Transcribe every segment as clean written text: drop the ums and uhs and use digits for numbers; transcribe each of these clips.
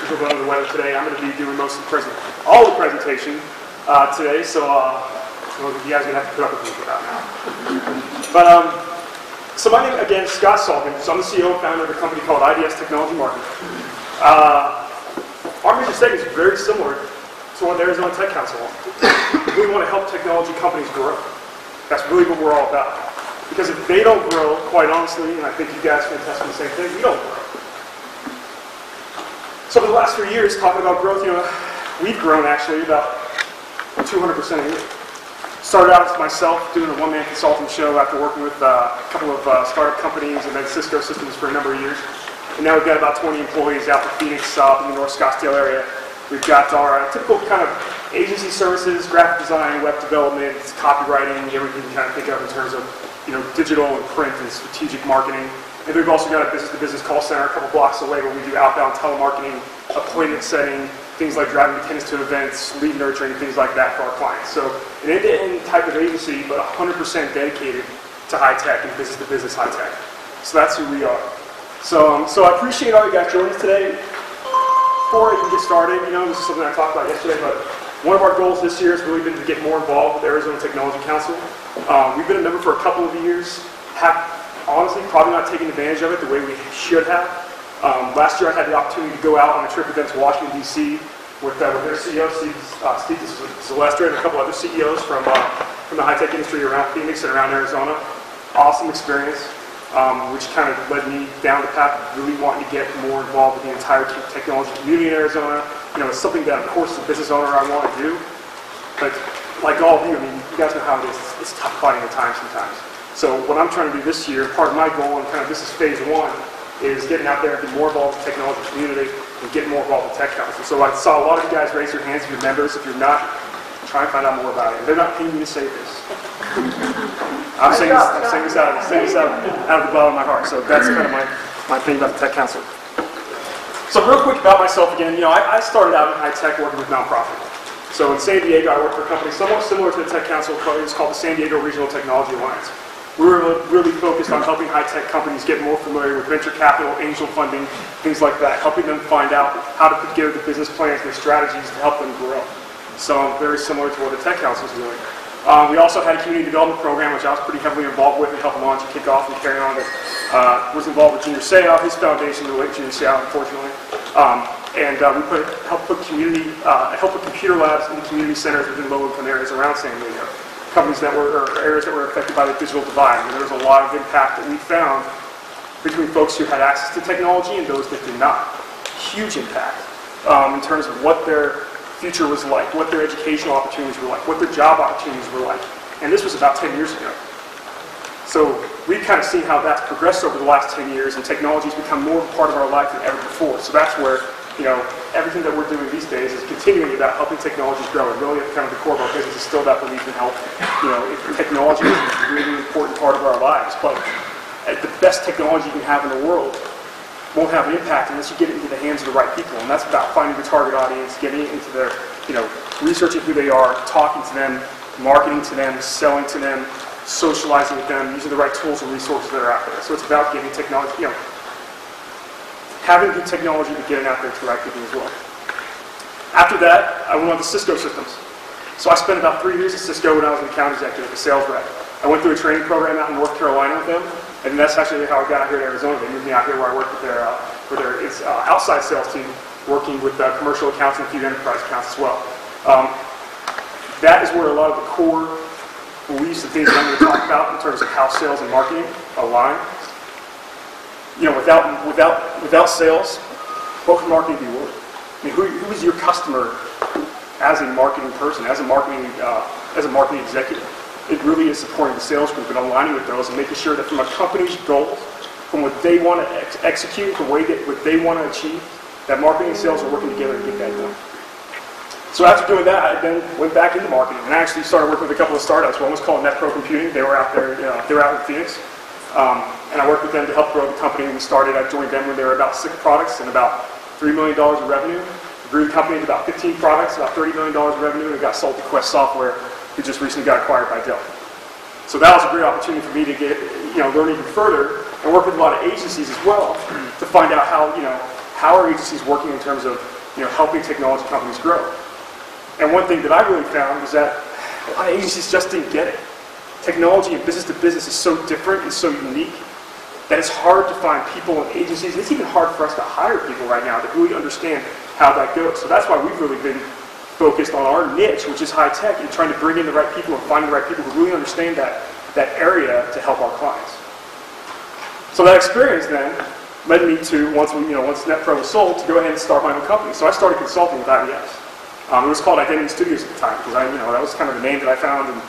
a little bit under the weather today. I'm going to be doing all the presentation today, so you guys are going to have to put up with me for that now. But so my name again is Scott Salkin. So I'm the CEO and founder of a company called IDS Technology Marketing. Our mission statement is very similar to what the Arizona Tech Council wants. We want to help technology companies grow. That's really what we're all about. Because if they don't grow, quite honestly, and I think you guys can attest to the same thing, we don't grow. So for the last 3 years, talking about growth, we've grown actually about 200% a year. Started out as myself doing a one-man consulting show after working with a couple of startup companies and then Cisco systems for a number of years. And now we've got about 20 employees out in Phoenix, in the North Scottsdale area. We've got our typical kind of agency services, graphic design, web development, copywriting, everything you kind of think of in terms of digital and print and strategic marketing. And we've also got a business-to-business call center a couple blocks away where we do outbound telemarketing, appointment setting, things like driving attendance to events, lead nurturing, things like that for our clients. So an end-to-end type of agency, but 100% dedicated to high-tech and business-to-business high-tech. So that's who we are. So I appreciate all you guys joining us today. Before I can get started, this is something I talked about yesterday, but one of our goals this year has really been to get more involved with the Arizona Technology Council. We've been a member for a couple of years, honestly, probably not taking advantage of it the way we should have. Last year I had the opportunity to go out on a trip with them to Washington, D.C. with their CEO, Steve Zylestra, and a couple other CEOs from the high-tech industry around Phoenix and around Arizona. Awesome experience, which kind of led me down the path of really wanting to get more involved with the entire technology community in Arizona. It's something that, of course, as a business owner I want to do. But like all of you, you guys know how it is. It's tough finding the time sometimes. So what I'm trying to do this year, part of my goal, and kind of this is phase one, is getting out there and get more involved with the technology community and get more involved with Tech Council. So I saw a lot of you guys raise your hands if you're members. If you're not, try and find out more about it. And they're not paying me to say this. I'm saying this out of the bottom of my heart. So that's kind of my thing about the Tech Council. So real quick about myself again, I started out in high tech working with nonprofit. So in San Diego, I worked for a company somewhat similar to the Tech Council. It's called the San Diego Regional Technology Alliance. We were really focused on helping high-tech companies get more familiar with venture capital, angel funding, things like that, helping them find out how to put together the business plans and the strategies to help them grow. So very similar to what the Tech Council is doing. We also had a community development program, which I was pretty heavily involved with and helped launch and kick off and carry on. Was involved with Junior Seau, his foundation, the late Junior Seau, unfortunately. And we helped put computer labs in the community centers within low-income areas around San Diego. Companies that were, or areas that were affected by the digital divide. And there was a lot of impact that we found between folks who had access to technology and those that did not. Huge impact in terms of what their future was like, what their educational opportunities were like, what their job opportunities were like. And this was about 10 years ago. So we've kind of seen how that's progressed over the last 10 years, and technology has become more of a part of our life than ever before. So that's where everything that we're doing these days is continuing about helping technologies grow. And really, at kind of the core of our business is still that belief in help. Technology is a really important part of our lives, but the best technology you can have in the world won't have an impact unless you get it into the hands of the right people. And that's about finding the target audience, getting it into their, researching who they are, talking to them, marketing to them, selling to them, socializing with them, using the right tools and resources that are out there. So it's about getting technology, having good technology, but getting out there to the right people as well. After that, I went on to Cisco systems. So I spent about 3 years at Cisco when I was an account executive, a sales rep. I went through a training program out in North Carolina with them, and that's actually how I got out here to Arizona. They moved me out here where I worked with their outside sales team, working with commercial accounts and a few enterprise accounts as well. That is where a lot of the core beliefs and things that I'm going to talk about in terms of how sales and marketing align. Without sales, what can marketing be worth? Who is your customer as a marketing person, as a marketing executive? It really is supporting the sales group and aligning with those and making sure that from a company's goals, from what they want to execute, what they want to achieve, that marketing and sales are working together to get that done. So after doing that, I then went back into marketing and I actually started working with a couple of startups. One was called NetPro Computing. They were out there, they were out in Phoenix. And I worked with them to help grow the company. I joined them when they were about 6 products and about $3 million in revenue. We grew the company to about 15 products, about $30 million in revenue, and it got sold to Quest Software, who just recently got acquired by Dell. So that was a great opportunity for me to get, learn even further and work with a lot of agencies as well to find out how, how are agencies working in terms of helping technology companies grow. And one thing that I really found was that a lot of agencies just didn't get it. Technology and business to business is so different and so unique that it's hard to find people in agencies, and it's even hard for us to hire people right now that really understand how that goes. So that's why we've really been focused on our niche, which is high tech, and trying to bring in the right people and finding the right people who really understand that area to help our clients. So that experience then led me to, once NetPro was sold, to go ahead and start my own company. So I started consulting with IDS. It was called Identity Studios at the time, because that was kind of the name that I found, and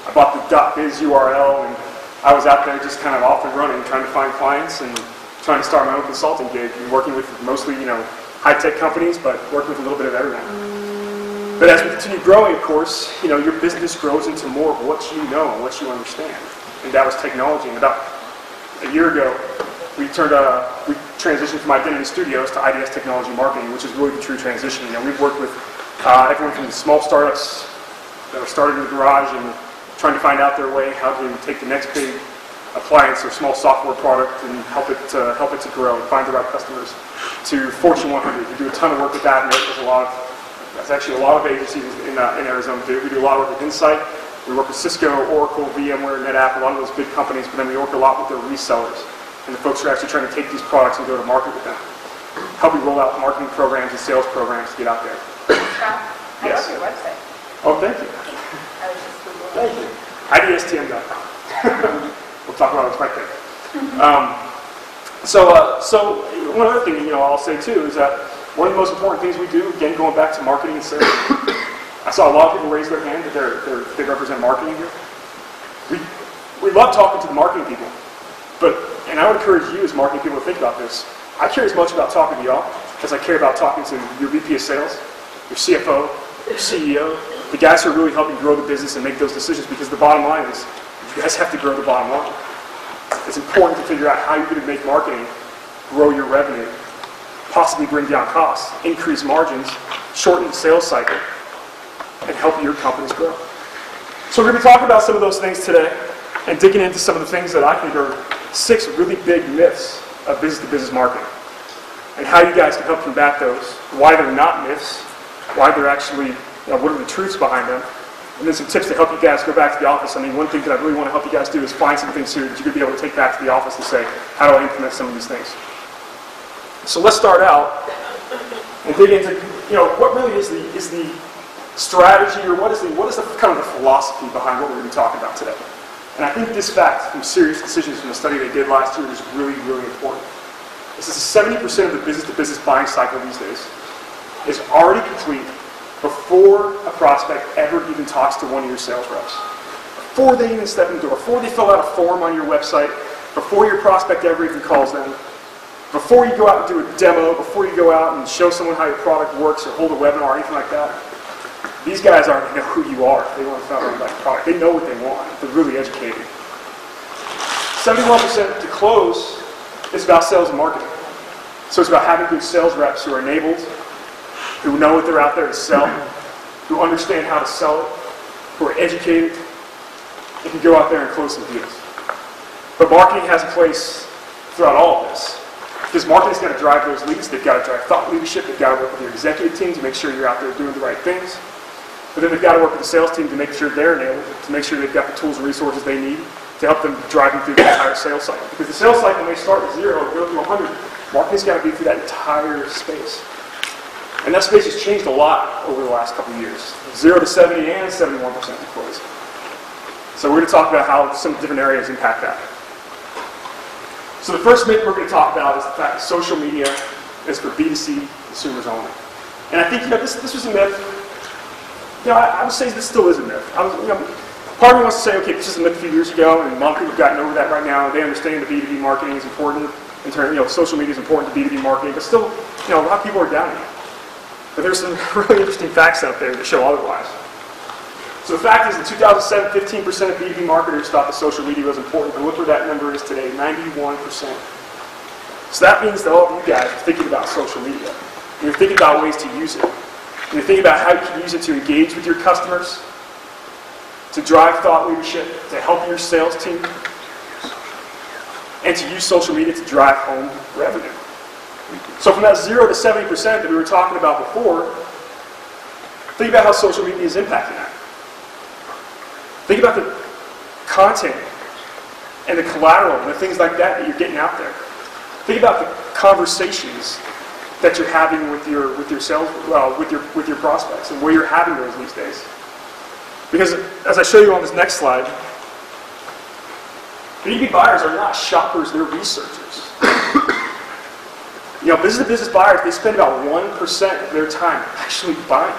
I bought the .biz URL, and I was out there just kind of off and running, trying to find clients and trying to start my own consulting gig, and working with mostly, high-tech companies, but working with a little bit of everyone. But as we continue growing, of course, your business grows into more of what you know and what you understand. And that was technology. And about a year ago, we transitioned from Identity Studios to IDS Technology Marketing, which is really the true transition. We've worked with everyone from small startups that were started in the garage and trying to find out their way, how to take the next big appliance or small software product and help it to grow and find the right customers, to Fortune 100. We do a ton of work with that, and that's actually a lot of agencies in Arizona do. We do a lot of work with Insight. We work with Cisco, Oracle, VMware, NetApp, a lot of those big companies, but then we work a lot with their resellers and the folks who are actually trying to take these products and go to market with them, helping roll out marketing programs and sales programs to get out there. Scott, I love your website. Oh, thank you. I was just Googling. Thank you. IDSTM.com. We'll talk about it right there. So one other thing I'll say too is that one of the most important things we do, again going back to marketing and sales, I saw a lot of people raise their hand that they represent marketing here. We love talking to the marketing people, and I would encourage you as marketing people to think about this. I care as much about talking to y'all as I care about talking to your VP of sales, your CFO, your CEO, the guys who are really helping grow the business and make those decisions, because the bottom line is you guys have to grow the bottom line. It's important to figure out how you're going to make marketing grow your revenue, possibly bring down costs, increase margins, shorten the sales cycle, and help your companies grow. So we're going to be talking about some of those things today and digging into some of the things that I think are 6 really big myths of business-to-business marketing and how you guys can help combat those, why they're not myths, why they're actually, what are the truths behind them, and then some tips to help you guys go back to the office. One thing that I really want to help you guys do is find some things here that you're going to be able to take back to the office and say, how do I implement some of these things? So let's start out and dig into, what really is the strategy, or what is the kind of the philosophy behind what we're going to be talking about today. And I think this fact from Serious Decisions from the study they did last year is really, really important. This is 70% of the business-to-business buying cycle these days is already complete before a prospect ever even talks to one of your sales reps. Before they even step in the door, before they fill out a form on your website, before your prospect ever even calls them, before you go out and do a demo, before you go out and show someone how your product works or hold a webinar or anything like that, these guys already know who you are. They want to find out about your product. They know what they want. They're really educated. 71% to close is about sales and marketing. So it's about having good sales reps who are enabled, who know what they're out there to sell, who understand how to sell it, who are educated, and can go out there and close some deals. But marketing has a place throughout all of this. Because marketing's got to drive those leads. They've got to drive thought leadership. They've got to work with your executive team to make sure you're out there doing the right things. But then they've got to work with the sales team to make sure they're enabled, to make sure they've got the tools and resources they need to help them drive them through the entire sales cycle. Because the sales cycle may start with 0 and go through 100. Marketing's got to be through that entire space. And that space has changed a lot over the last couple of years. 0 to 70 and 71% to close. So we're going to talk about how some different areas impact that. So the first myth we're going to talk about is the fact that social media is for B2C consumers only. And I think this was a myth. I would say this still is a myth. Part of me wants to say, okay, this is a myth a few years ago, and a lot of people have gotten over that right now. They understand that B2B marketing is important. In terms, social media is important to B2B marketing, but still, a lot of people are doubting it. But there's some really interesting facts out there that show otherwise. So the fact is, in 2007, 15% of B2B marketers thought that social media was important, but look where that number is today, 91%. So that means that all of you guys are thinking about social media. And you're thinking about ways to use it. And you're thinking about how you can use it to engage with your customers, to drive thought leadership, to help your sales team, and to use social media to drive home revenue. So from that 0 to 70% that we were talking about before, think about how social media is impacting that. Think about the content and the collateral and the things like that that you're getting out there. Think about the conversations that you're having with your sales, with your prospects, and where you're having those these days. Because as I show you on this next slide, B2B buyers are not shoppers; they're researchers. Business-to-business buyers, they spend about 1% of their time actually buying.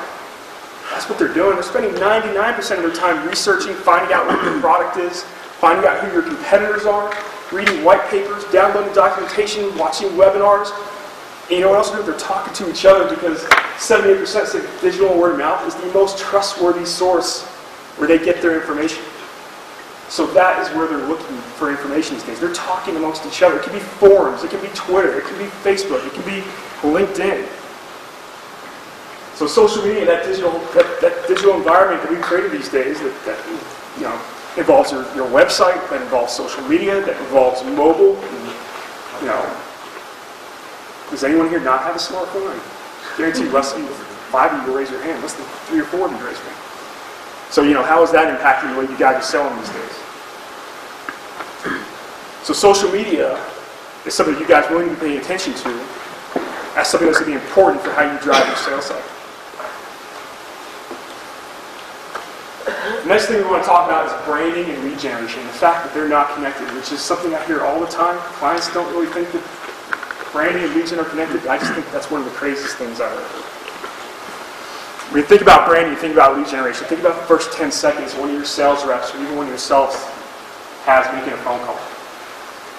That's what they're doing. They're spending 99% of their time researching, finding out what your product is, finding out who your competitors are, reading white papers, downloading documentation, watching webinars. And you know what else they're doing? They're talking to each other, because 78% say digital and word of mouth is the most trustworthy source where they get their information. So that is where they're looking for information these days. They're talking amongst each other. It can be forums, it can be Twitter, it can be Facebook, it can be LinkedIn. So social media, that digital environment that we've created these days, that involves your website, that involves social media, that involves mobile. And, does anyone here not have a smartphone? I guarantee less than 5 of you will raise your hand. Less than 3 or 4 of you raise your hand. So, how is that impacting the way you guys are selling these days? So social media is something that you guys really need to be paying attention to as something that's going to be important for how you drive your sales cycle. The next thing we want to talk about is branding and lead generation. The fact that they're not connected, which is something I hear all the time. Clients don't really think that branding and lead gen are connected. I just think that's one of the craziest things I've ever heard. When you think about branding, you think about lead generation. Think about the first 10 seconds one of your sales reps, or even one of your sales has making a phone call.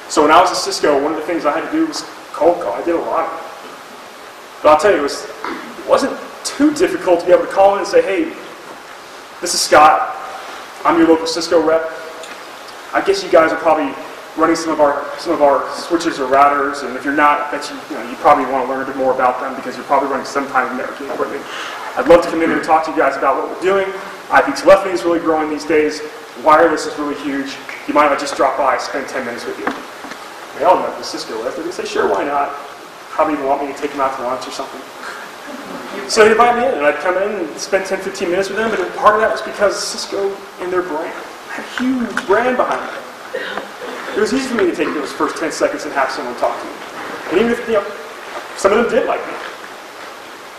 So when I was at Cisco, one of the things I had to do was cold call. I did a lot of it. But I'll tell you, it wasn't too difficult to be able to call in and say, hey, this is Scott. I'm your local Cisco rep. I guess you guys are probably running some of our switches or routers, and if you're not, I bet you probably want to learn a bit more about them, because you're probably running some kind of networking equipment. I'd love to come in and talk to you guys about what we're doing. IP telephony is really growing these days. Wireless is really huge. You mind if I just drop by, spend 10 minutes with you? They all know the Cisco rep. They say, sure, why not? Probably even want me to take them out to lunch or something. So they'd invite me in, and I'd come in and spend 10, 15 minutes with them, but part of that was because Cisco and their brand had a huge brand behind it. It was easy for me to take those first 10 seconds and have someone talk to me. And even if, some of them did like me.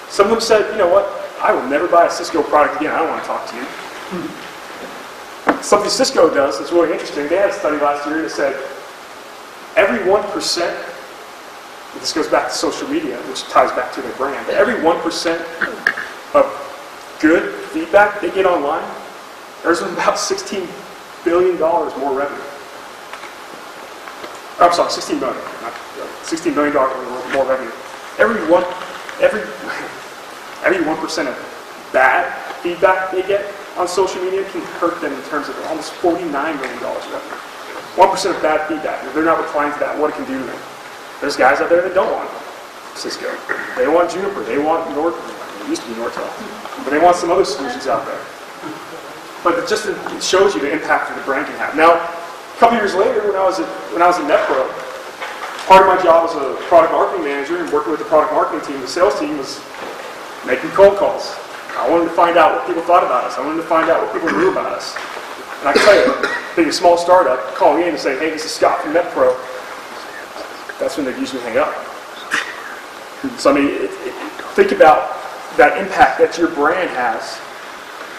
Some of them said, you know what, I will never buy a Cisco product again, I don't want to talk to you. Something Cisco does that's really interesting, they had a study last year that said every 1%, this goes back to social media, which ties back to their brand, but every 1% of good feedback they get online, there's about $16 billion more revenue. I'm sorry, $16 million. $16 million more revenue. Every 1% of bad feedback they get on social media can hurt them in terms of almost $49 million revenue. 1% of bad feedback. If they're not replying to that, what it can do to them. There's guys out there that don't want Cisco. They want Juniper. They want it used to be Nortel. But they want some other solutions out there. But it shows you the impact that the brand can have. Now, a couple years later, when I was at NetPro, part of my job as a product marketing manager and working with the product marketing team, the sales team, was making cold calls. I wanted to find out what people thought about us. I wanted to find out what people knew about us. And I can tell you, being a small startup, calling in and saying, hey, this is Scott from NetPro, that's when they usually hang up. So, think about that impact that your brand has,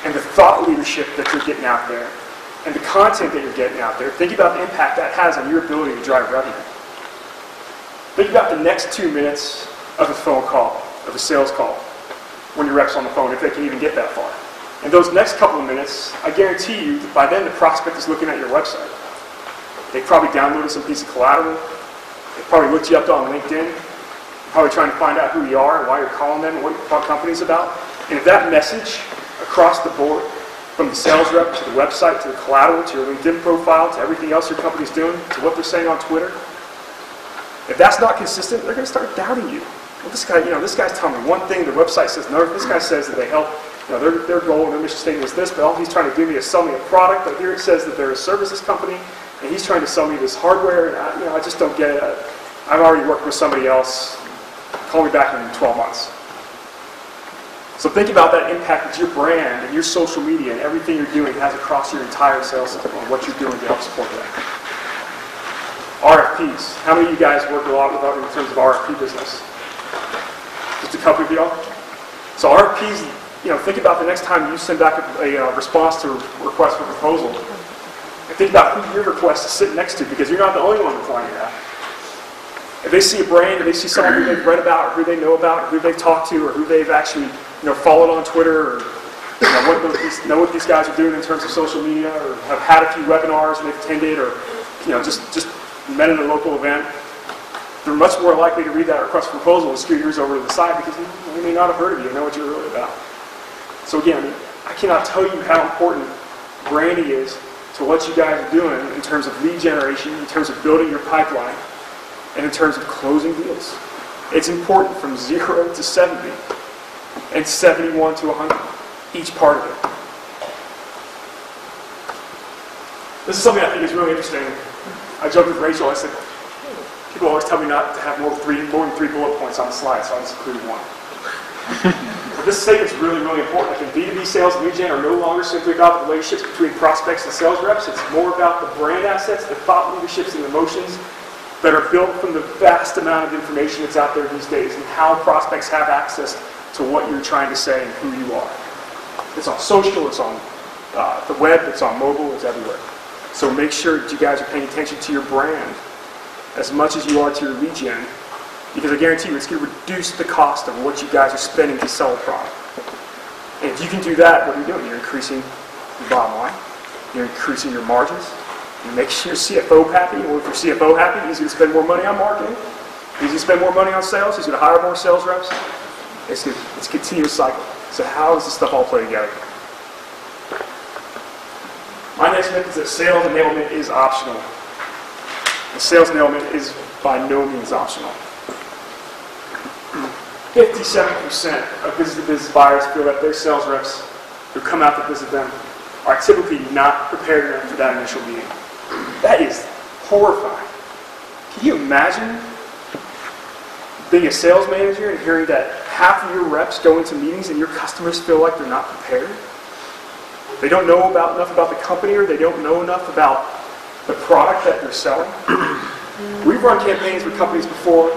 and the thought leadership that you're getting out there, and the content that you're getting out there. Think about the impact that has on your ability to drive revenue. Think about the next 2 minutes of a phone call, of a sales call, when your rep's on the phone, if they can even get that far. And those next couple of minutes, I guarantee you, that by then the prospect is looking at your website. They probably downloaded some piece of collateral. They probably looked you up on LinkedIn. Probably trying to find out who you are and why you're calling them and what your company's about. And if that message across the board, from the sales rep to the website to the collateral to your LinkedIn profile to everything else your company's doing to what they're saying on Twitter, if that's not consistent, they're going to start doubting you. Well, this guy's telling me one thing, the website says another. This guy says that they help. Their goal and their mission statement is this, but all he's trying to do is sell me a product. But here it says that they're a services company, and he's trying to sell me this hardware, and I just don't get it. I've already worked with somebody else. call me back in 12 months. So think about that impact that your brand and your social media and everything you're doing has across your entire sales system and what you're doing to help support that. RFPs. How many of you guys work a lot with in terms of RFP business? Just a couple of y'all? So RFPs, think about the next time you send back a response to a request for proposal. And think about who your request is sitting next to, because you're not the only one replying to that. If they see a brand, or they see someone who they've read about, or who they know about, or who they've talked to, or who they've actually followed on Twitter, or know what these guys are doing in terms of social media, or have had a few webinars and they've attended, or just met at a local event, they're much more likely to read that request for proposal and scoot yours over to the side because they may not have heard of you and know what you're really about. So again, I cannot tell you how important branding is to what you guys are doing in terms of lead generation, in terms of building your pipeline, and in terms of closing deals. It's important from 0 to 70 and 71 to 100, each part of it. This is something I think is really interesting. I joked with Rachel, I said, people always tell me not to have more than 3 bullet points on the slide, so I just included one. But this statement is really, really important. Like in B2B sales and lead gen are no longer simply about the relationships between prospects and sales reps. It's more about the brand assets, the thought leaderships, and emotions that are built from the vast amount of information that's out there these days and how prospects have access to what you're trying to say and who you are. It's on social, it's on the web, it's on mobile, it's everywhere. So make sure that you guys are paying attention to your brand as much as you are to your lead gen, because I guarantee you it's going to reduce the cost of what you guys are spending to sell a product. And if you can do that, what are you doing? You're increasing your bottom line, you're increasing your margins, you make your CFO happy. Well, if your CFO happy, he's going to spend more money on marketing, he's going to spend more money on sales, he's going to hire more sales reps. It's a continuous cycle. So how does this stuff all play together? My next myth is that sales enablement is optional. And sales enablement is by no means optional. 57% of business-to-business buyers feel that their sales reps who come out to visit them are typically not prepared enough for that initial meeting. That is horrifying. Can you imagine being a sales manager and hearing that half of your reps go into meetings and your customers feel like they're not prepared? They don't know enough about the company, or they don't know enough about the product that they're selling. We've run campaigns with companies before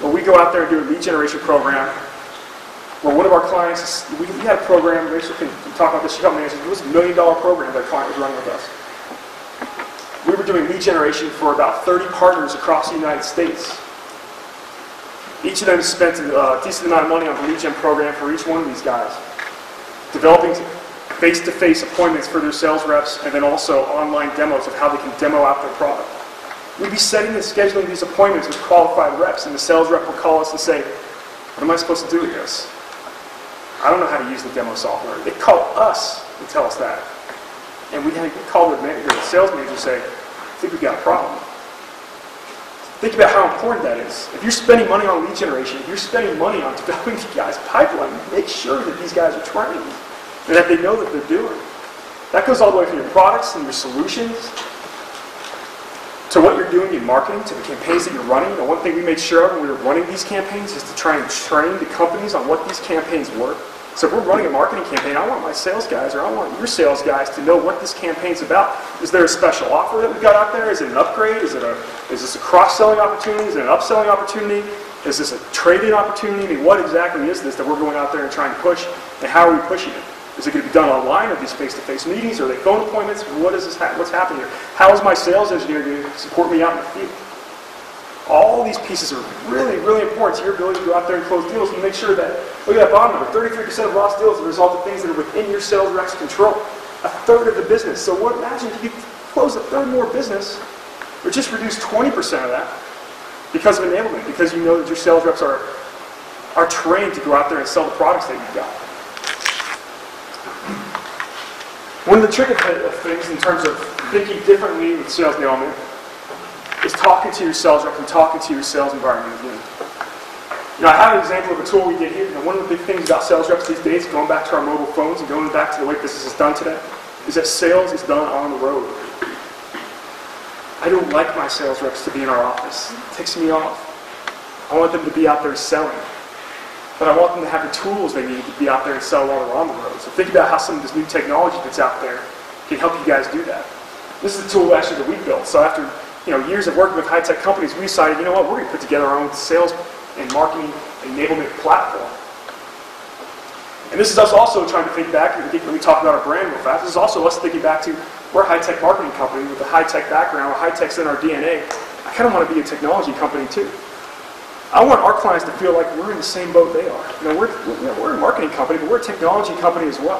where we go out there and do a lead generation program where one of our clients, we had a program, Rachel can talk about this, she helped manage it. It was $1 million program that a client was running with us. We were doing lead generation for about 30 partners across the United States. Each of them spent a decent amount of money on the lead gen program for each one of these guys, developing face-to-face appointments for their sales reps, and then also online demos of how they can demo out their product. We'd be setting and scheduling these appointments with qualified reps, and the sales rep would call us and say, what am I supposed to do with this? I don't know how to use the demo software. They'd call us and tell us that. And we'd call the sales manager and say, I think we've got a problem. Think about how important that is. If you're spending money on lead generation, if you're spending money on developing the guy's pipeline, make sure that these guys are trained and that they know that they're doing. That goes all the way from your products and your solutions to what you're doing in marketing, to the campaigns that you're running. And one thing we made sure of when we were running these campaigns is to try and train the companies on what these campaigns were. So if we're running a marketing campaign, I want my sales guys, or I want your sales guys to know what this campaign's about. Is there a special offer that we got out there? Is it an upgrade? Is this a cross-selling opportunity? Is it an upselling opportunity? Is this a trade-in opportunity? I mean, what exactly is this that we're going out there and trying to push, and how are we pushing it? Is it going to be done online? Are these face-to-face meetings? Are they phone appointments? What's happening here? How is my sales engineer going to support me out in the field? All of these pieces are really, really important to your ability to go out there and close deals, and make sure that, look at that bottom number, 33% of lost deals are the result of things that are within your sales rep's control. A third of the business. So imagine if you could close a third more business, or just reduce 20% of that because of enablement, because you know that your sales reps are trained to go out there and sell the products that you've got. One of the tricky things in terms of thinking differently with sales enablement is talking to your sales rep and talking to your sales environment again. I have an example of a tool we did here. One of the big things about sales reps these days, going back to our mobile phones and going back to the way business is done today, is that sales is done on the road. I don't like my sales reps to be in our office. It ticks me off. I want them to be out there selling. but I want them to have the tools they need to be out there and sell while they're on the road. So think about how some of this new technology that's out there can help you guys do that. This is a tool actually that we built. So after years of working with high-tech companies, we decided, you know what, we're going to put together our own sales and marketing enablement platform. And this is us also trying to think back, and when we talk about our brand real fast, this is also us thinking back to, we're a high-tech marketing company with a high-tech background, high-tech's in our DNA. I kind of want to be a technology company too. I want our clients to feel like we're in the same boat they are. We're a marketing company, but we're a technology company as well.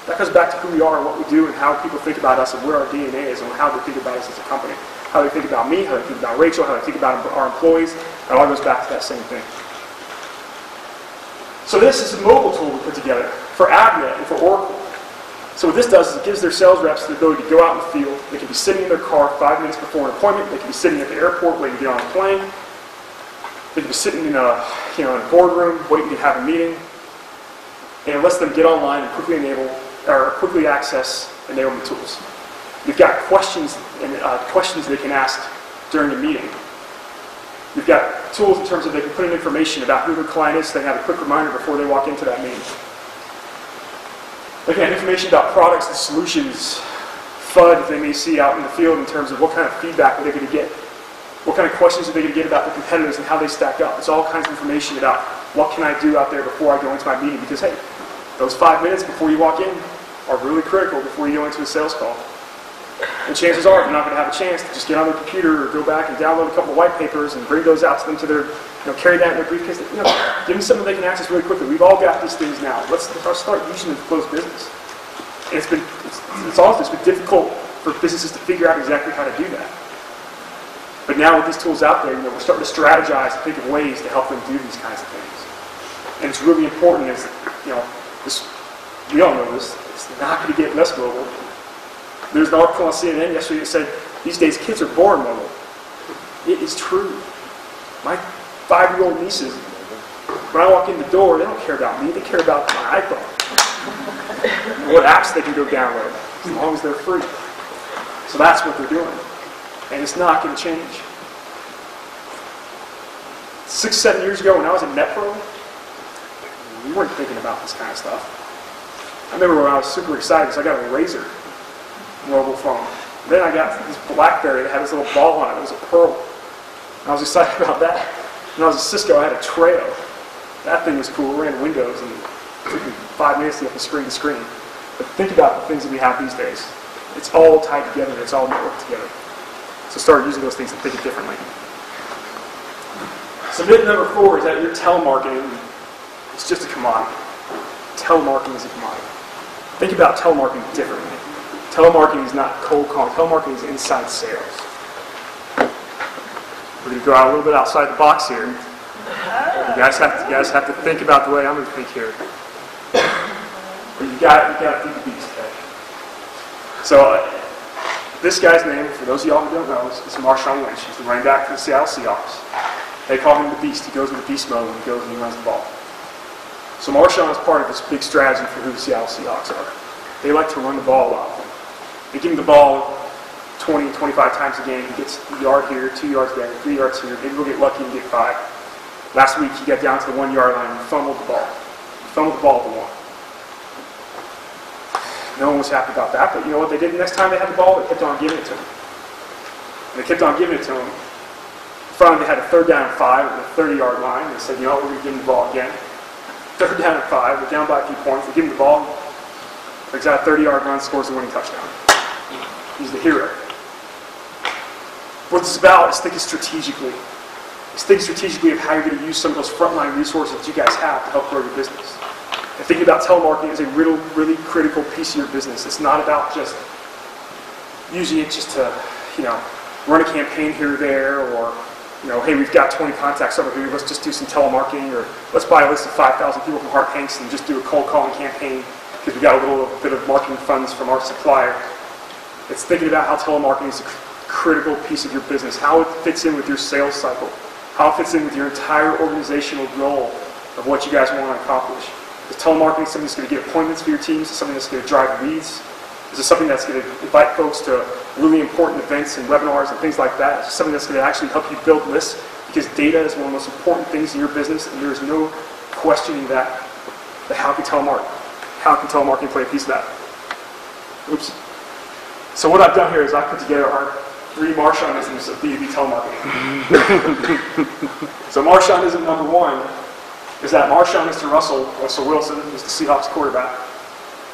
That goes back to who we are and what we do and how people think about us and where our DNA is and how they think about us as a company. How they think about me, how they think about Rachel, how they think about our employees. It all goes back to that same thing. So this is a mobile tool we put together for Avnet and for Oracle. So what this does is it gives their sales reps the ability to go out in the field. They can be sitting in their car 5 minutes before an appointment. They can be sitting at the airport waiting to get on a plane. They can be sitting in a boardroom waiting to have a meeting. And it lets them get online and quickly access enablement tools. You've got questions they can ask during the meeting. You've got tools in terms of they can put in information about who their client is so they have a quick reminder before they walk into that meeting. They can have information about products and solutions, FUD they may see out in the field in terms of what kind of feedback are they going to get. What kind of questions are they going to get about their competitors and how they stack up. It's all kinds of information about what can I do out there before I go into my meeting, because hey, those 5 minutes before you walk in are really critical before you go into a sales call. And chances are they're not going to have a chance to just get on their computer or go back and download a couple of white papers and bring those out to them to their, carry that in their briefcase. Give them something they can access really quickly. We've all got these things now. Let's start using them to close business. And it's been difficult for businesses to figure out exactly how to do that. But now with these tools out there, we're starting to strategize and think of ways to help them do these kinds of things. And it's really important, as we all know this, it's not going to get less global. There's an article on CNN yesterday that said, these days kids are born mobile. It is true. My 5-year-old nieces, when I walk in the door, they don't care about me, they care about my iPhone. And what apps they can go download, as long as they're free. So that's what they're doing. And it's not going to change. 6, 7 years ago when I was at NetPro, we weren't thinking about this kind of stuff. I remember when I was super excited because I got a Razor mobile phone. Then I got this BlackBerry that had this little ball on it. It was a pearl. And I was excited about that. When I was at Cisco, I had a Treo. That thing was cool. It ran Windows and it took me 5 minutes to get from screen to screen. But think about the things that we have these days. It's all tied together. It's all networked together. So start using those things and think it differently. So myth number 4 is that your telemarketing is just a commodity. Telemarketing is a commodity. Think about telemarketing differently. Telemarketing is not cold calling. Telemarketing is inside sales. We're going to go out a little bit outside the box here. You guys have to think about the way I'm going to think here. But you got to think of these, okay? So this guy's name, for those of y'all who don't know, is Marshawn Lynch. He's the running back for the Seattle Seahawks. They call him the Beast. He goes with the beast mode when he goes and he runs the ball. So Marshawn is part of this big strategy for who the Seattle Seahawks are. They like to run the ball a lot. They give him the ball 20, 25 times a game. He gets a yard here, 2 yards there, 3 yards here. Maybe he'll get lucky and get 5. Last week he got down to the 1 yard line and fumbled the ball. He fumbled the ball at the 1. No one was happy about that, but you know what they did the next time they had the ball? They kept on giving it to him. And they kept on giving it to him. Finally they had a 3rd down and 5 at the 30-yard line. They said, you know what, we're going to give him the ball again. 3rd down and 5, they're down by a few points. They give him the ball. He's got a 30-yard run, scores the winning touchdown. He's the hero. What this is about is thinking strategically. It's thinking strategically of how you're going to use some of those frontline resources that you guys have to help grow your business. And thinking about telemarketing as a really critical piece of your business. It's not about just using it just to, run a campaign here or there, or, hey, we've got 20 contacts over here, let's just do some telemarketing, or let's buy a list of 5,000 people from Hart Hanks and just do a cold calling campaign because we got a little bit of marketing funds from our supplier. It's thinking about how telemarketing is a critical piece of your business, how it fits in with your sales cycle, how it fits in with your entire organizational goal of what you guys want to accomplish. Is telemarketing something that's going to get appointments for your teams? Is it something that's going to drive leads? Is it something that's going to invite folks to really important events and webinars and things like that? Is it something that's going to actually help you build lists? Because data is one of the most important things in your business, and there is no questioning that how can telemarketing play a piece of that? Oops. So what I've done here is I've put together our 3 Marshanisms of B2B telemarketing. So Marshanism number 1 is that Marshawn is to Russell Wilson, who's the Seahawks quarterback,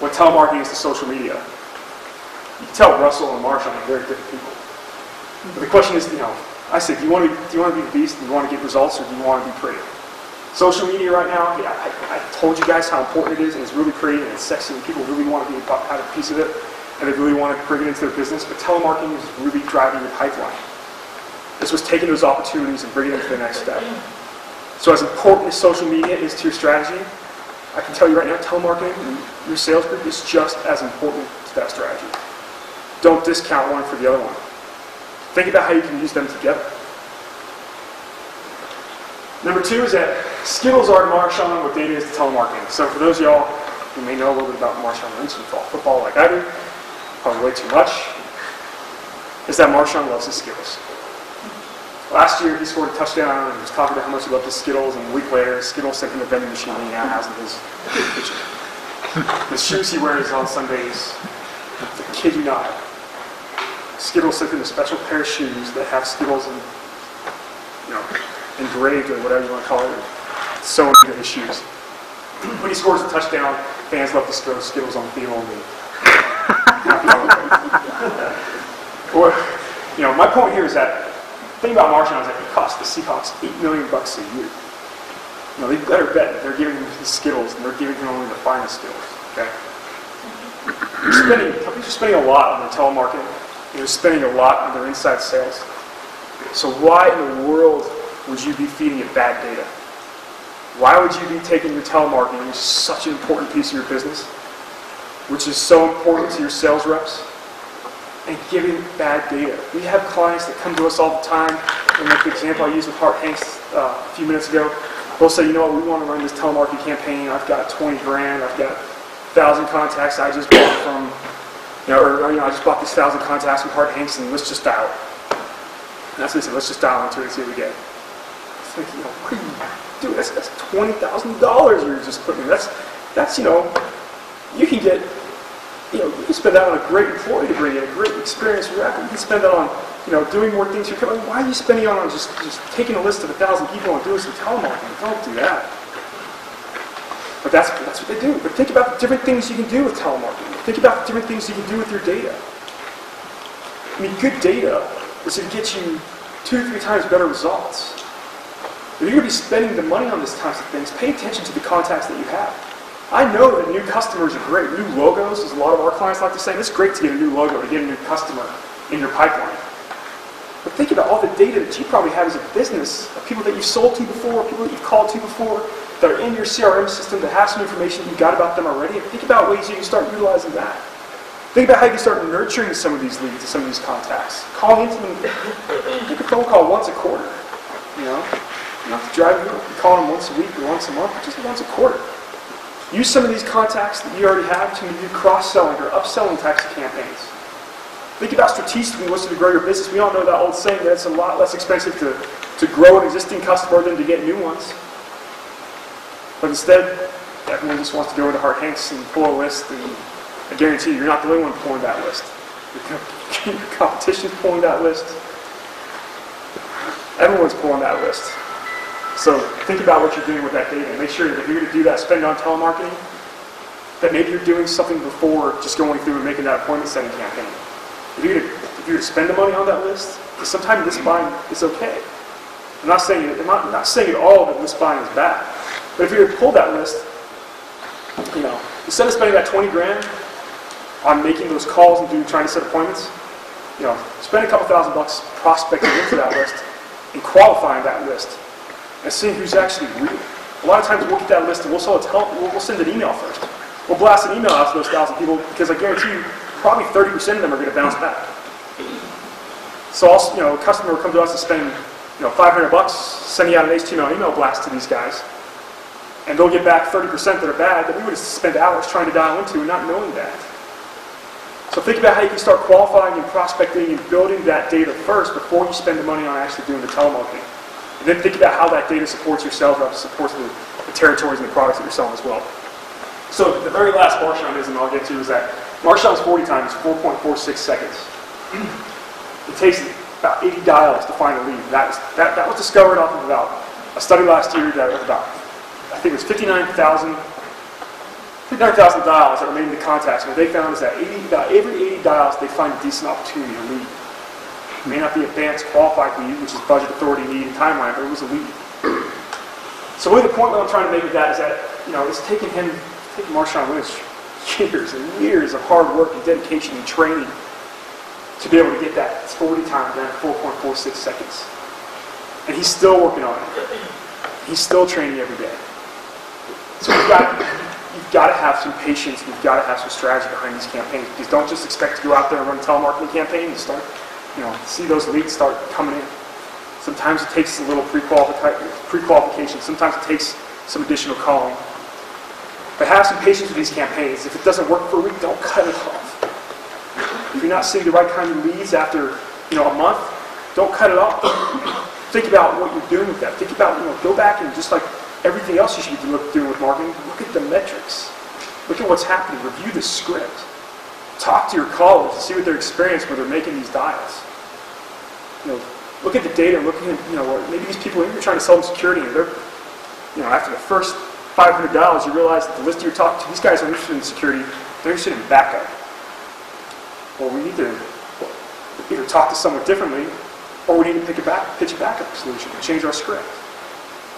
what telemarketing is to social media. You can tell Russell and Marshawn are very different people. But the question is, I say, do you want to be the beast, do you want to get results, or do you want to be pretty? Social media right now, I told you guys how important it is, and it's really pretty, and it's sexy, and people really want to have a piece of it, and they really want to bring it into their business, but telemarketing is really driving the pipeline. This was taking those opportunities and bringing them to the next step. So as important as social media is to your strategy, I can tell you right now, telemarketing, your sales group is just as important to that strategy. Don't discount one for the other one. Think about how you can use them together. Number 2 is that Skittles are to Marshawn what data is to telemarketing. So for those of y'all who may know a little bit about Marshawn Lynch and football like I do, probably way too much, is that Marshawn loves his Skittles. Last year he scored a touchdown and was talking about how much he loved his Skittles, and a week later Skittles sent him a vending machine that he now has in his kitchen. The shoes he wears on Sundays, I kid you not, Skittles sent him a special pair of shoes that have Skittles engraved or whatever you want to call it, sewn into his shoes. When he scores a touchdown, fans love to throw Skittles on the field and happy all the way. My point here is that the thing about Marshawn is that it costs the Seahawks $8 million a year. They better bet that they're giving him his Skittles, and they're giving him only the finest Skittles. Okay? Companies are spending a lot on their telemarketing. They're spending a lot on their inside sales. So why in the world would you be feeding it bad data? Why would you be taking your telemarketing, which is such an important piece of your business, which is so important to your sales reps, and giving bad data? We have clients that come to us all the time, and like the example I used with Hart Hanks a few minutes ago, they'll say, we want to run this telemarketing campaign, I've got 20 grand, I've got 1,000 contacts I just bought from, I just bought these 1,000 contacts from Hart Hanks, and let's just dial it. And that's what they said, let's just dial into it and see what we get. It's like, what are you doing? That's $20,000 you're just putting in. That's you can get, you can spend that on a great employee to bring in, a great experienced rep. You can spend that on, doing more things. Why are you spending it on just taking a list of 1,000 people and doing some telemarketing? Don't do that. But that's what they do. But think about the different things you can do with telemarketing. Think about the different things you can do with your data. Good data is going to get you 2 to 3 times better results. If you're going to be spending the money on these types of things, pay attention to the contacts that you have. I know that new customers are great. New logos, as a lot of our clients like to say, it's great to get a new logo, to get a new customer in your pipeline. But think about all the data that you probably have as a business, of people that you've sold to before, people that you've called to before, that are in your CRM system, that have some information you've got about them already, and think about ways you can start utilizing that. Think about how you can start nurturing some of these leads, some of these contacts. Calling into them, make a phone call once a quarter. You don't have to drive them, call them once a week or once a month, but just once a quarter. Use some of these contacts that you already have to do cross-selling or upselling types of campaigns. Think about strategically what's to grow your business. We all know that old saying that it's a lot less expensive to grow an existing customer than to get new ones. But instead, everyone just wants to go into Hart Hanks and pull a list, and I guarantee you're not the only one pulling that list. Your competition's pulling that list. Everyone's pulling that list. So think about what you're doing with that data. Make sure that if you're going to do that spend on telemarketing, that maybe you're doing something before just going through and making that appointment setting campaign. If you're going to spend the money on that list, sometimes list buying is okay. I'm not saying at all that list buying is bad. But if you're going to pull that list, instead of spending that 20 grand on making those calls and trying to set appointments, spend a couple $1,000 prospecting into that list and qualifying that list and seeing who's actually real. A lot of times we'll get that list and we'll send an email first. We'll blast an email out to those 1,000 people because I guarantee you probably 30% of them are going to bounce back. So a customer will come to us and spend $500 sending out an HTML email blast to these guys, and they'll get back 30% that are bad that we would have spent hours trying to dial into and not knowing that. So think about how you can start qualifying and prospecting and building that data first before you spend the money on actually doing the telemarketing. And then think about how that data supports your sales reps, supports the territories and the products that you're selling as well. So the very last Marshawn I'll get to is that Marshawn's 40 time is 4.46 seconds. It takes about 80 dials to find a lead. That was discovered off of about a study last year that was about, I think it was 59,000 dials that were made into contacts. And what they found is that every 80 dials, they find a decent opportunity to lead. It may not be advanced qualified lead, which is budget, authority, need, and timeline, but it was a lead. So really the point that I'm trying to make with that is that, it's taking Marshawn Lynch years and years of hard work and dedication and training to be able to get that 40 time down to 4.46 seconds. And he's still working on it. He's still training every day. So you've got to have some patience, you've got to have some strategy behind these campaigns, because don't just expect to go out there and run a telemarketing campaign and start, see those leads start coming in. Sometimes it takes a little pre-qualification, sometimes it takes some additional calling. But have some patience with these campaigns. If it doesn't work for a week, don't cut it off. If you're not seeing the right kind of leads after a month, don't cut it off. Think about what you're doing with that. Think about, go back and just like everything else you should be doing with marketing, look at the metrics. Look at what's happening. Review the script. Talk to your callers and see what their experience when they're making these dials. Look at the data. Look at, maybe these people, you're trying to sell them security, and they're, after the first 500 dials, you realize that the list you're talking to, these guys are interested in security, they're interested in backup. Well, we need to either talk to someone differently, or we need to pitch a backup solution and change our script.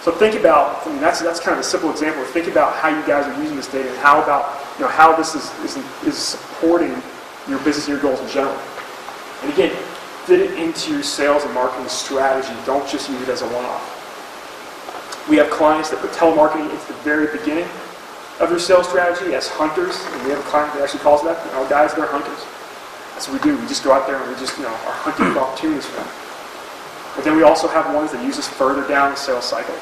So think about, that's kind of a simple example. Think about how you guys are using this data and how how this is supporting your business and your goals in general. And again, fit it into your sales and marketing strategy. Don't just use it as a one-off. We have clients that put telemarketing into the very beginning of their sales strategy as hunters. And we have a client that actually calls that, guys, they're hunters. That's what we do. We just go out there and we just, are hunting for opportunities for them. But then we also have ones that use us further down the sales cycle.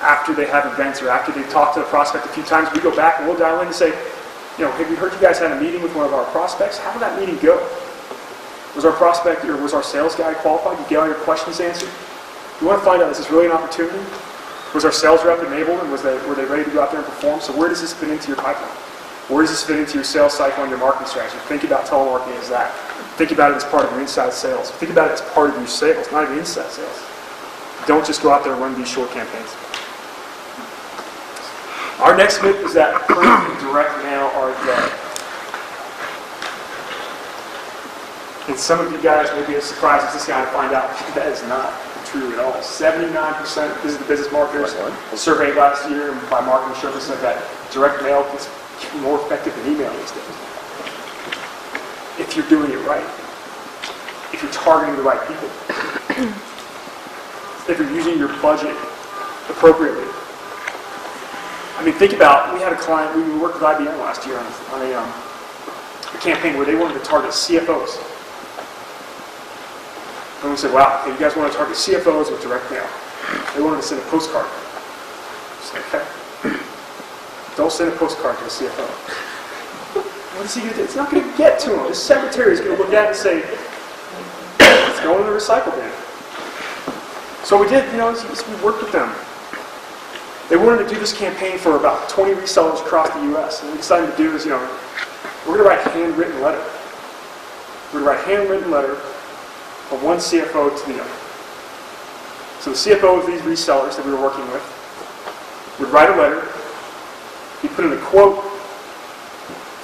After they have events or after they've talked to the prospect a few times, we go back and we'll dial in and say, hey, we heard you guys had a meeting with one of our prospects. How did that meeting go? Was our prospect or was our sales guy qualified? Did you get all your questions answered? We want to find out, is this really an opportunity? Was our sales rep enabled and were they ready to go out there and perform? So where does this fit into your pipeline? Where does this fit into your sales cycle and your marketing strategy? Think about telemarketing as that. Think about it as part of your inside sales. Think about it as part of your sales, not even inside sales. Don't just go out there and run these short campaigns. Our next myth is that print and direct mail are dead. And some of you guys may be as surprised as this guy to find out that is not true at all. 79% of business marketers surveyed last year by Marketing Service said that direct mail is more effective than email these days. If you're doing it right. If you're targeting the right people. If you're using your budget appropriately. Think about, we had a client, we worked with IBM last year on a campaign where they wanted to target CFOs. And we said, wow, okay, you guys want to target CFOs with direct mail. They wanted to send a postcard. I said, okay. Don't send a postcard to a CFO. What is he going to do? It's not going to get to him. His secretary is going to look at it and say, it's going in the recycle bin. So we did, we worked with them. They wanted to do this campaign for about 20 resellers across the U.S. And what we decided to do is, we're going to write a handwritten letter. We're going to write a handwritten letter from one CFO to the other. So the CFO of these resellers that we were working with would write a letter. He'd put in a quote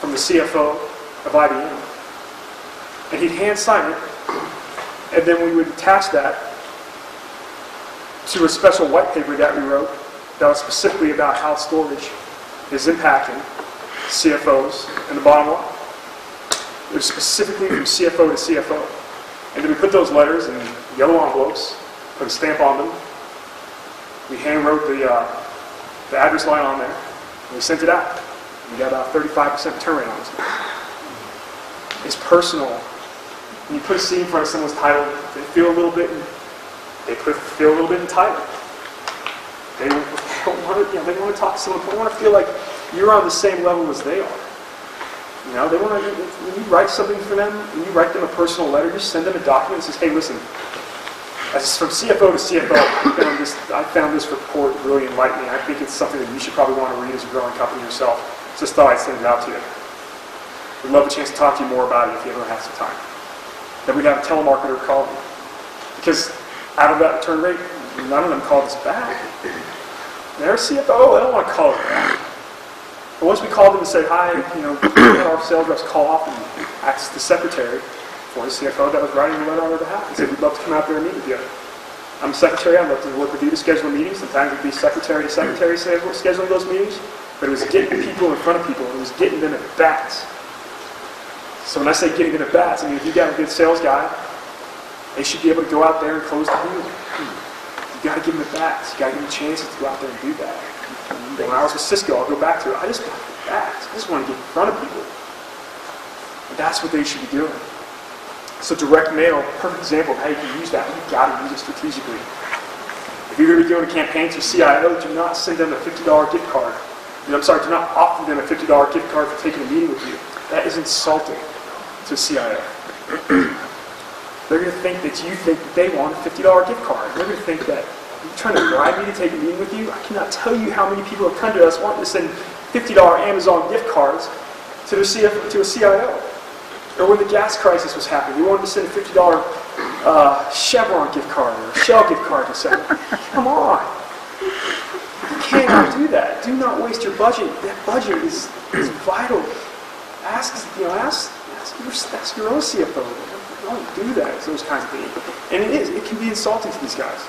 from the CFO of IBM. And he'd hand sign it. And then we would attach that to a special white paper that we wrote that was specifically about how storage is impacting CFOs and the bottom line. It was specifically from CFO to CFO. And then we put those letters in yellow envelopes, put a stamp on them. We hand wrote the address line on there, and we sent it out. We got about 35% return rate on this. It's personal. When you put a C in front of someone's title, they feel a little bit entitled. They want to talk to someone. They want to feel like you're on the same level as they are. They want to. When you write something for them, when you write them a personal letter, just send them a document that says, "Hey, listen, As from CFO to CFO, I found this report really enlightening. I think it's something that you should probably want to read as a growing company yourself. Just thought I'd send it out to you. We'd love a chance to talk to you more about it if you ever have some time. Then we'd have a telemarketer call me. Because out of that return rate, none of them called us back. They're CFO, I don't want to call it back. But once we called them and said, hi, we had our sales reps call off and asked the secretary for the CFO that was writing the letter on their behalf and said, we'd love to come out there and meet with you. I'm a secretary, I'd love to work with you to schedule meetings. Sometimes it'd be secretary to secretary scheduling those meetings, but it was getting people in front of people, and it was getting them at bats. So when I say getting them at bats, I mean, if you got a good sales guy, they should be able to go out there and close the deal. You got to give them at bats. You got to give them chances to go out there and do that. And when I was with Cisco, I'll go back to it. I just want at bats. I just want to get in front of people. And that's what they should be doing. So direct mail, perfect example of how you can use that. You've got to use it strategically. If you're going to be doing a campaign to CIO, do not send them a $50 gift card. I'm sorry, do not offer them a $50 gift card for taking a meeting with you. That is insulting to a CIO. They're going to think that you think that they want a $50 gift card. They're going to think that you're trying to bribe me to take a meeting with you. I cannot tell you how many people have come to us wanting to send $50 Amazon gift cards to a CIO. Or when the gas crisis was happening, we wanted to send a $50 Chevron gift card or a Shell gift card to someone. Come on. You cannot do that. Do not waste your budget. That budget is vital. Ask your own CFO. Don't do that. It's those kinds of things. And it can be insulting to these guys.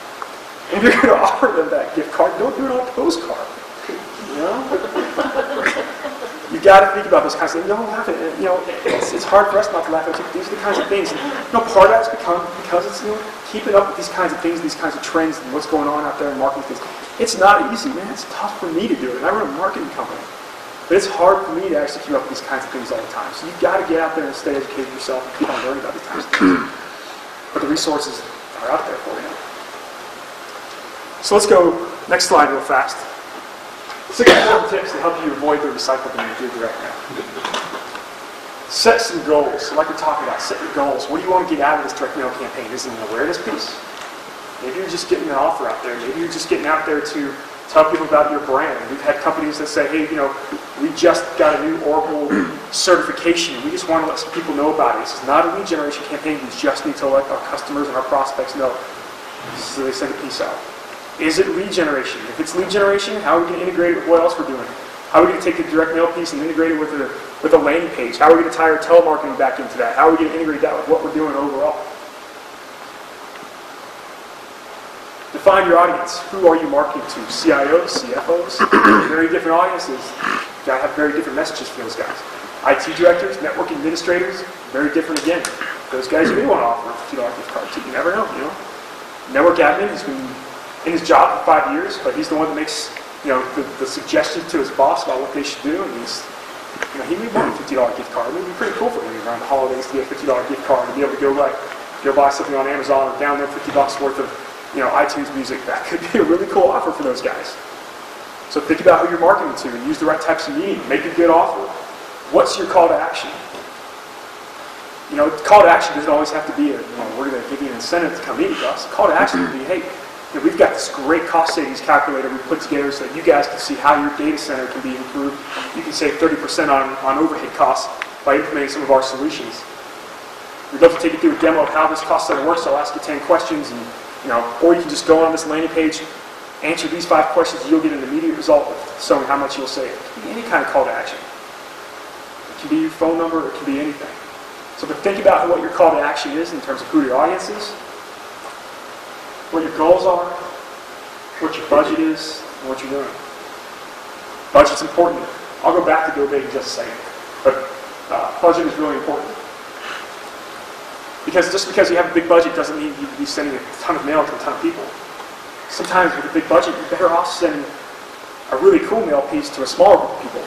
And if you're going to offer them that gift card, don't do it on a postcard. You got to think about those kinds of things. Don't laugh at it. It's hard for us not to laugh at it. These are the kinds of things. Part of that's because it's keeping up with these kinds of things, these kinds of trends, and what's going on out there in marketing things. It's not easy, man. It's tough for me to do it. I run a marketing company. But it's hard for me to actually keep up with these kinds of things all the time. So you've got to get out there and stay educated yourself and keep on learning about these kinds of things. But the resources are out there for you. So let's go, next slide real fast. 6 important tips to help you avoid the recycle bin and do direct mail. Set some goals. So like we're talking about, set your goals. What do you want to get out of this direct mail campaign? Is it an awareness piece? Maybe you're just getting an offer out there. Maybe you're just getting out there to tell people about your brand. We've had companies that say, hey, we just got a new Oracle certification, and we just want to let some people know about it. This is not a lead generation campaign. We just need to let our customers and our prospects know. So they send a piece out. Is it lead generation? If it's lead generation, how are we going to integrate it with what else we're doing? How are we going to take the direct mail piece and integrate it with a landing page? How are we going to tie our telemarketing back into that? How are we going to integrate that with what we're doing overall? Define your audience. Who are you marketing to? CIOs, CFOs, very different audiences. You've got to have very different messages for those guys. IT directors, network administrators, very different again. Those guys you may want to offer a $50 gift card to. You never know, Network admin, he's been in his job for 5 years, but he's the one that makes, the suggestions to his boss about what they should do, and he may want a $50 gift card. It would be pretty cool for him around the holidays to get a $50 gift card and be able to go buy something on Amazon or download $50 worth of iTunes music. That could be a really cool offer for those guys. So think about who you're marketing to and use the right types of media. Make a good offer. What's your call to action? Call to action doesn't always have to be we're going to give you an incentive to come meet with us. Call to action would be, hey, we've got this great cost savings calculator we put together so that you guys can see how your data center can be improved. You can save 30% on overhead costs by implementing some of our solutions. We'd love to take you through a demo of how this cost center works. I'll ask you 10 questions, and or you can just go on this landing page, answer these 5 questions, and you'll get an immediate result of showing how much you'll save. It can be any kind of call to action. It can be your phone number, it can be anything. So but think about what your call to action is in terms of who your audience is, what your goals are, what your budget is, and what you're doing. Budget's important. I'll go back to Go Big in just a second. But budget is really important. Because just because you have a big budget doesn't mean you be sending a ton of mail to a ton of people. Sometimes with a big budget, you're better off sending a really cool mail piece to a smaller group of people.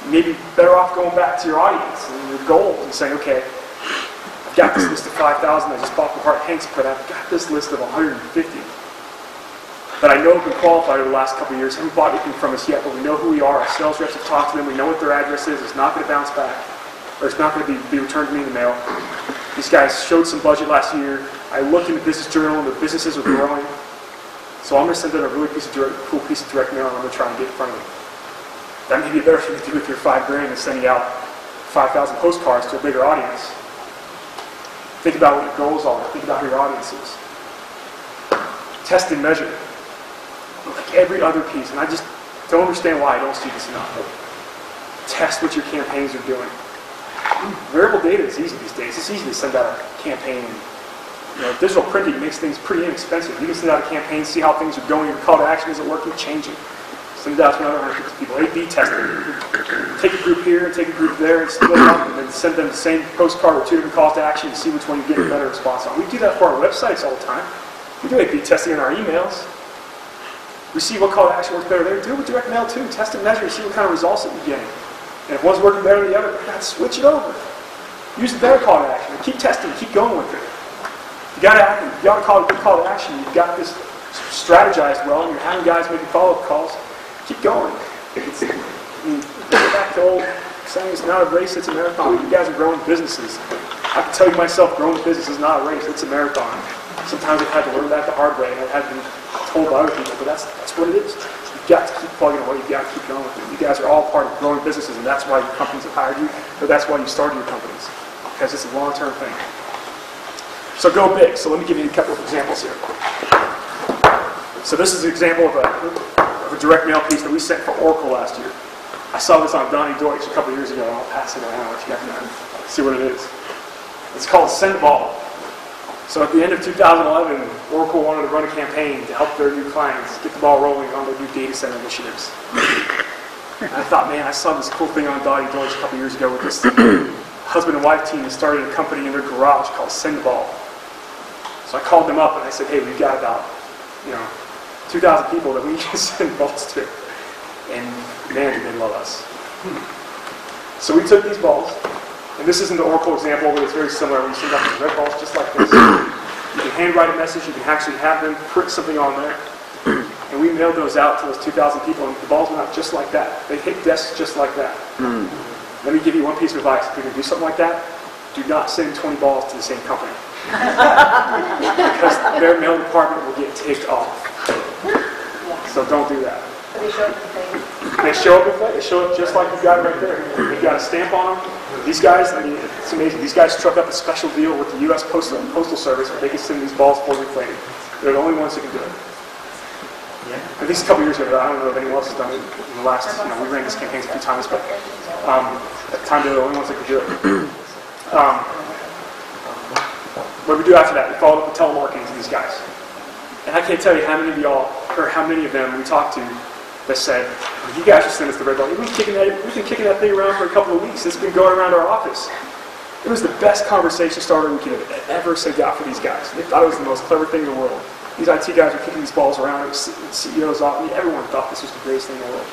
Maybe better off going back to your audience and your goals and saying, okay, I've got this list of 5,000 I just bought from Hart Hanks, but I've got this list of 150 that I know have been qualified over the last couple of years. Haven't bought anything from us yet, but we know who we are. Our sales reps have talked to them. We know what their address is. It's not going to bounce back, or it's not going to be returned to me in the mail. These guys showed some budget last year. I looked in the business journal and the businesses are growing. So I'm going to send them a really cool piece of direct mail and I'm going to try and get in front of them. That may be a better thing to do with your $5 grand than sending out 5,000 postcards to a bigger audience. Think about what your goals are. Think about who your audience is. Test and measure. Like every other piece. And I just don't understand why I don't see this enough. Test what your campaigns are doing. Variable data is easy these days. It's easy to send out a campaign. Digital printing makes things pretty inexpensive. You can send out a campaign, see how things are going. Your call to action isn't working, change it. Send it out to another 150 people. A/B testing. Take a group here and take a group there and split them up and then send them the same postcard with 2 different calls to action and see which one you get a better response on. We do that for our websites all the time. We do A/B testing in our emails. We see what call to action works better there. Do it with direct mail too. Test and measure and see what kind of results that you're getting. And if one's working better than the other, switch it over. Use the better call to action. Keep testing. Keep going with it. You got to call it a good call to action. You've got this strategized well, and you're having guys making follow-up calls. Keep going. Go back to old saying it's not a race, it's a marathon. You guys are growing businesses. I can tell you myself, growing a business is not a race, it's a marathon. Sometimes I've had to learn that the hard way, and I've had to be told by other people, but that's what it is. You've got to keep plugging away, you've got to keep going with it. You guys are all part of growing businesses, and that's why your companies have hired you, but that's why you started your companies, because it's a long-term thing. So go big. So let me give you a couple of examples here. So this is an example of a direct mail piece that we sent for Oracle last year. I saw this on Donnie Deutsch a couple of years ago, and I'll pass it around if you guys can see what it is. It's called Send Ball. So at the end of 2011, Oracle wanted to run a campaign to help their new clients get the ball rolling on their new data center initiatives. And I thought, man, I saw this cool thing on Donnie Deutsch a couple of years ago with this husband and wife team that started a company in their garage called Send Ball. So I called them up and I said, hey, we've got about 2,000 people that we can send balls to. And man, did they love us. So we took these balls, and this isn't the Oracle example, but it's very similar. We send out these red balls just like this. You can handwrite a message, you can actually have them print something on there. And we mailed those out to those 2,000 people, and the balls went out just like that. They hit desks just like that. Let me give you one piece of advice. If you're going to do something like that, do not send 20 balls to the same company. Because their mail department will get ticked off. So don't do that. But they show up the thing. They show up they show up just like you got right there. They've got a stamp on them. These guys, I mean, it's amazing. These guys struck up a special deal with the U.S. Postal Service where they can send these balls fully inflated. They're the only ones that can do it. At least a couple years ago, I don't know if anyone else has done it in the last, we ran these campaigns a few times, but at the time they were the only ones that could do it. What we do after that, we followed up with telemarketing to these guys. And I can't tell you how many of y'all, or how many of them we talked to that said, you guys should send us the red ball. We've been kicking that thing around for a couple of weeks. It's been going around our office. It was the best conversation starter we could have ever sent out for these guys. They thought it was the most clever thing in the world. These IT guys were kicking these balls around, CEOs off. I mean, everyone thought this was the greatest thing in the world.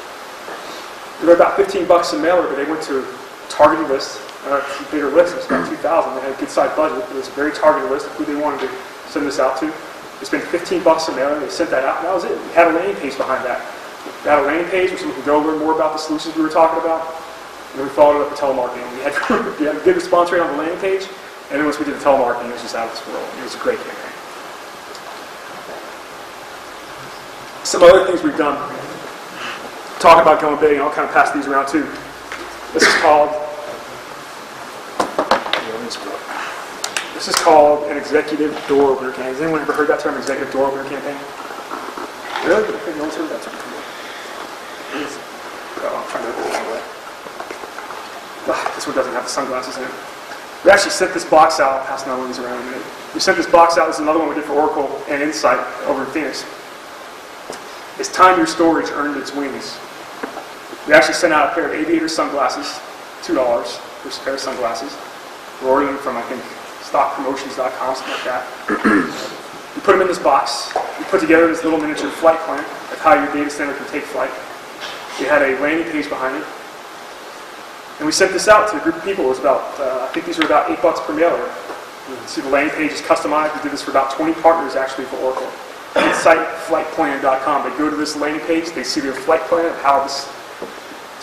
They were about $15 a mailer, but they went to a targeted list, a bigger list. It was about 2,000. They had a good sized budget. It was a very targeted list of who they wanted to send this out to. They spent $15 a mailer. They sent that out, and that was it. We had a landing page behind that. We had a landing page where someone could go learn more about the solutions we were talking about. And then we followed it up with telemarketing. We had a good response rate on the landing page, and then once we did the telemarketing, it was just out of this world. It was a great campaign. Some other things we've done, talk about going big, and I'll kind of pass these around too. This is called an executive door opener campaign. Has anyone ever heard that term, executive door opener campaign? Really? No one's heard that term before. I'm trying to open it anyway. This one doesn't have the sunglasses in it. We actually sent this box out. I'll pass another one of these around in a minute. We sent this box out. This is another one we did for Oracle and Insight over in Phoenix. It's time your storage earned its wings. We actually sent out a pair of aviator sunglasses, $2 for a pair of sunglasses. We're ordering them from, I think, stockpromotions.com, something like that. We put them in this box. We put together this little miniature flight plan of how your data center can take flight. We had a landing page behind it. And we sent this out to a group of people. It was about, I think these were about $8 per mailer. You can see the landing page is customized. We did this for about 20 partners actually for Oracle. Insightflightplan.com. They go to this landing page, they see their flight plan of how this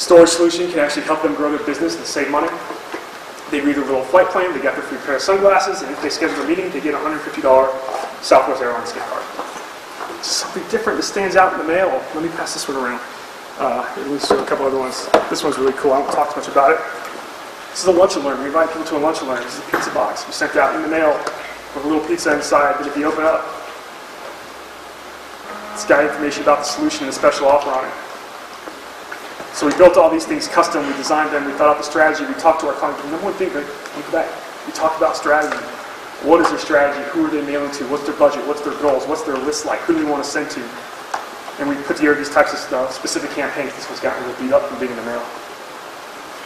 storage solution can actually help them grow their business and save money. They read a little flight plan, they get their free pair of sunglasses, and if they schedule a meeting, they get a $150 Southwest Airlines gift card. It's something different that stands out in the mail. Let me pass this one around. At least show a couple other ones. This one's really cool. I won't talk too much about it. This is a lunch and learn. We invite people to a lunch and learn. This is a pizza box. We sent out in the mail with a little pizza inside that if you open up, it's got information about the solution and a special offer on it. So we built all these things custom. We designed them. We thought out the strategy. We talked to our clients. The number one thing, look back. We talked about strategy. What is their strategy? Who are they mailing to? What's their budget? What's their goals? What's their list like? Who do they want to send to? And we put together these types of specific campaigns. This one's gotten a little beat up from being in the mail.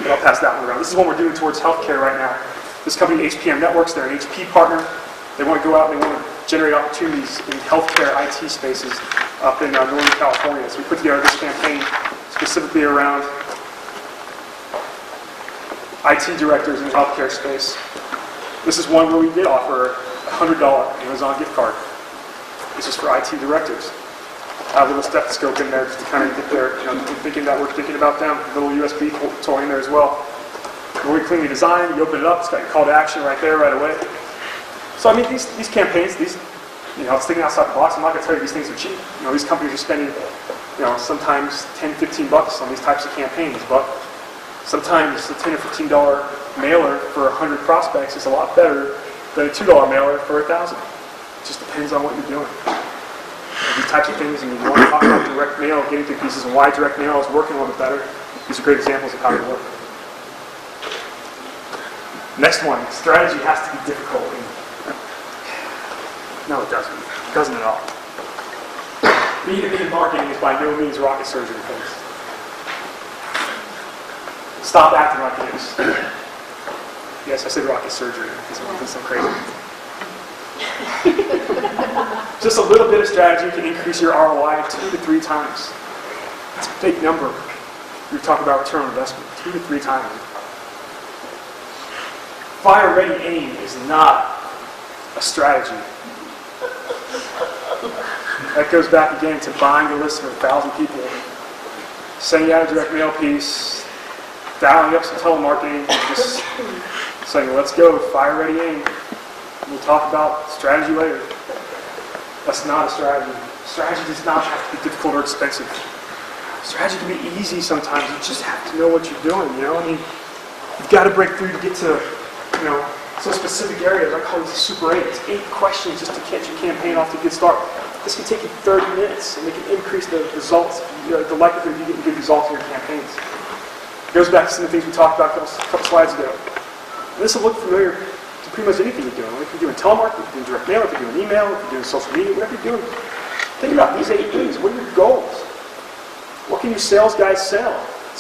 But I'll pass that one around. This is one we're doing towards healthcare right now. This company, HPM Networks, they're an HP partner. They want to go out and they want to generate opportunities in healthcare IT spaces up in Northern California. So we put together this campaign specifically around IT directors in the healthcare space. This is one where we did offer a $100 Amazon gift card. This is for IT directors. A little stethoscope in there just to kind of get their, thinking that we're thinking about them. A little USB toy in there as well. Really cleanly designed. You open it up, it's got your call to action right there, right away. So I mean, these campaigns, it's thinking outside the box. I'm not going to tell you these things are cheap. These companies are spending, sometimes $10, $15 on these types of campaigns, but sometimes a $10 or $15 mailer for 100 prospects is a lot better than a $2 mailer for 1,000. It just depends on what you're doing. These types of things, and you want to talk about direct mail, getting through pieces, and why direct mail is working a little bit better. These are great examples of how they work. Next one, strategy has to be difficult. No, it doesn't. It doesn't at all. B2B marketing is by no means rocket surgery, folks. Stop acting like it is. Yes, I said rocket surgery because I'm doing some crazy. Just a little bit of strategy can increase your ROI 2 to 3 times. That's a big number. We're talking about return on investment, 2 to 3 times. Fire, ready, aim is not a strategy. That goes back again to buying a list of 1,000 people, sending out a direct mail piece, dialing up some telemarketing, and just saying, let's go, fire, ready, aim. We'll talk about strategy later. That's not a strategy. Strategy does not have to be difficult or expensive. Strategy can be easy sometimes. You just have to know what you're doing, I mean, you've got to break through to get to, some specific areas. I call these Super 8. It's 8 questions just to catch your campaign off to a good start. This can take you 30 minutes, and they can increase the results, the likelihood of you getting good results in your campaigns. It goes back to some of the things we talked about a couple slides ago. And this will look familiar to pretty much anything you're doing. If you're doing telemarketing, if you're doing direct mail, if you're doing email, if you're doing social media, whatever you're doing, think about these 8 things. What are your goals? What can your sales guys sell?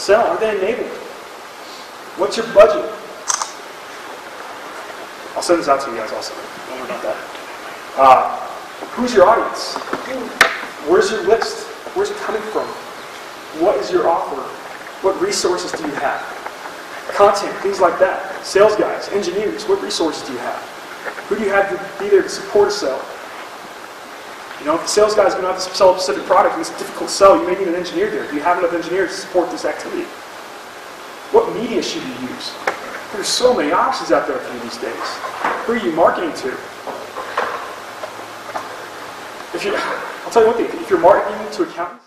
Are they enabled? What's your budget? I'll send this out to you guys also. Don't worry about that. Who's your audience? Where's your list? Where's it coming from? What is your offer? What resources do you have? Content, things like that. Sales guys, engineers, what resources do you have? Who do you have to be there to support a sell? If the sales guy is going to have to sell a specific product and it's a difficult sell, you may need an engineer there. Do you have enough engineers to support this activity? What media should you use? There's so many options out there for you these days. Who are you marketing to? I'll tell you one thing, if you're marketing to accountants,